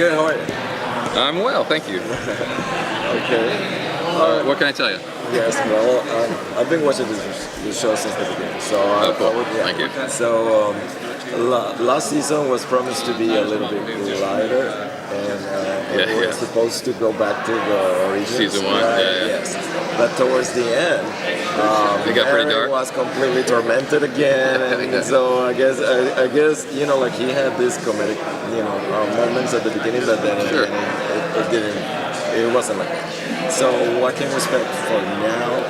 Good, how are you? I'm well, thank you. Okay. What can I tell you? Yes, well, I've been watching this show since the beginning. So, Cool. Thank you. So, last season was promised to be a little bit lighter, and it was supposed to go back to the original Season 1, right? yeah. Yes. But towards the end, It got pretty Harry dark. was completely tormented again, and so I guess like he had these comedic moments at the beginning, but then Sure. it wasn't like that. So what can we expect for now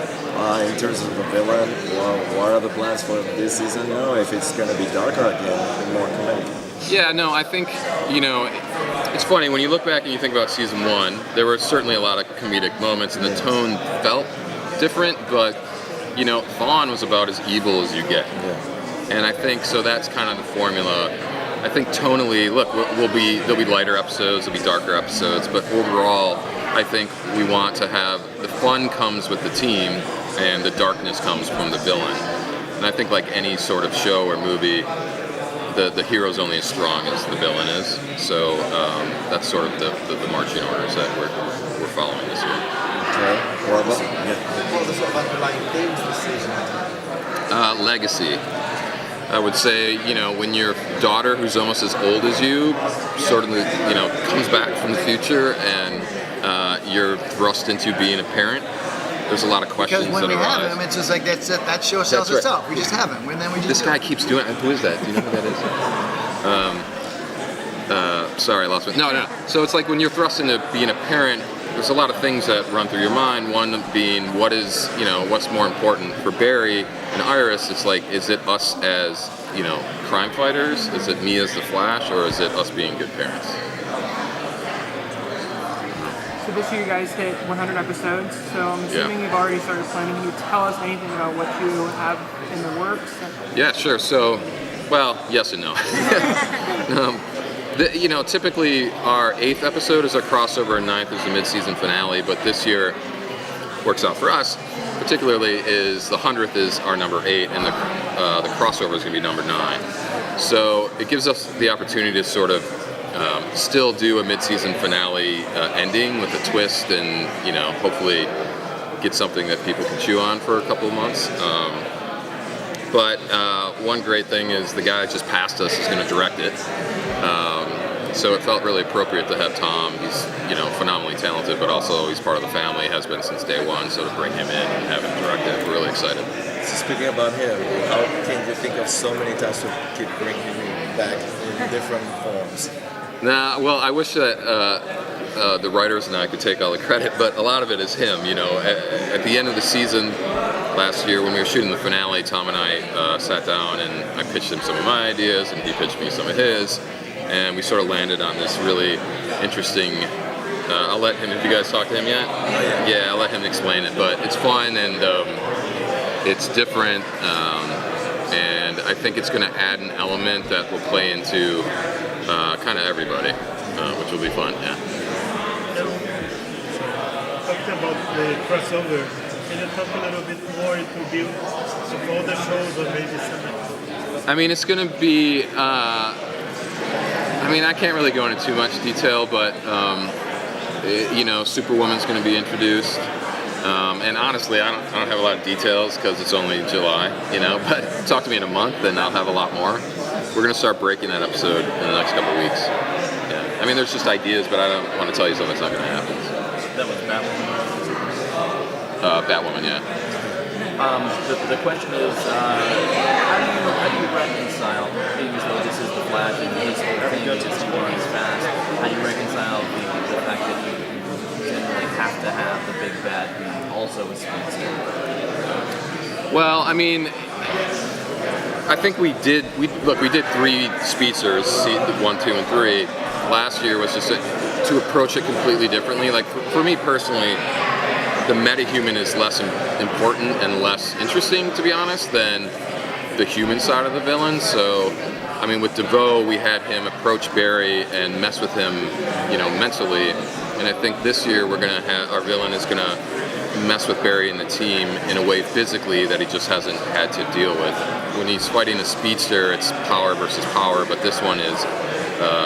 in terms of the villain? What are the plans for this season now? If it's going to be darker again, more comedic? Yeah, no, I think, it's funny, when you look back and you think about season 1, there were certainly a lot of comedic moments and the tone felt different, but, Vaughn was about as evil as you get. Yeah. And I think, so that's kind of the formula. I think tonally, look, there'll be lighter episodes, there'll be darker episodes, but overall, I think we want to have, the fun comes with the team and the darkness comes from the villain. And I think like any sort of show or movie, the hero's only as strong as the villain is. So that's sort of the marching orders that we're following this year. Okay. What was the sort of underlying themes this season? Legacy. I would say, when your daughter, who's almost as old as you, sort of, comes back from the future and you're thrust into being a parent, there's a lot of questions Because when we that arise. have him, it's just like that show sells That's right. itself. We just have him, and then we just This do guy it. keeps doing it. Who is that? Do you know who that is? Sorry, I lost it. No. So it's like when you're thrust into being a parent, there's a lot of things that run through your mind. One being, what's more important for Barry and Iris? It's like, is it us as, crime fighters? Is it me as the Flash, or is it us being good parents? So this year you guys hit 100 episodes, so I'm assuming you've already started planning. Can you tell us anything about what you have in the works? Yeah, sure. So, well, yes and no. Typically our 8th episode is our crossover and 9th is the mid-season finale, but this year works out for us, particularly is the 100th is our number 8 and the crossover is going to be number 9. So it gives us the opportunity to sort of still do a mid-season finale ending with a twist and, hopefully get something that people can chew on for a couple of months. But one great thing is the guy just passed us is going to direct it. So it felt really appropriate to have Tom. He's, phenomenally talented, but also he's part of the family, has been since day one. So to bring him in and have him direct it, we're really excited. So speaking about him, how can you think of so many times to keep bringing him back in different forms? Well, I wish that the writers and I could take all the credit, but a lot of it is him. At the end of the season last year when we were shooting the finale, Tom and I sat down and I pitched him some of my ideas and he pitched me some of his, and we sort of landed on this really interesting. I'll let him. Have you guys talked to him yet? Yeah, I'll let him explain it. But it's fun and it's different, and I think it's going to add an element that will play into kind of everybody, which will be fun. Yeah. Talking about the crossover, can you talk a little bit more into build of all the shows or maybe some? I mean, it's going to be. I can't really go into too much detail, but Superwoman's going to be introduced. And honestly, I don't have a lot of details because it's only July, but talk to me in a month and I'll have a lot more. We're going to start breaking that episode in the next couple of weeks. Yeah. There's just ideas, but I don't want to tell you something that's not going to happen. So. That was Batwoman. Batwoman, yeah. The question is, how do you reconcile, being as though this is the Flash and his whole thing is he runs fast, how do you reconcile the fact that you generally have to have the big bad be also a speedster? Well, I think we did 3 speedsters, 1, 2, and 3. Last year was just to approach it completely differently. Like for me personally, the metahuman is less important and less interesting, to be honest, than the human side of the villain. So, with DeVoe, we had him approach Barry and mess with him, mentally. And I think this year we're gonna have our villain is gonna mess with Barry and the team in a way physically that he just hasn't had to deal with. When he's fighting a speedster, it's power versus power, but this one is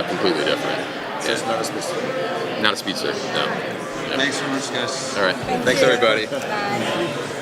completely different. So it's not a speedster. Not a speedster. No. Thanks so much, guys. All right. Thanks everybody. Bye.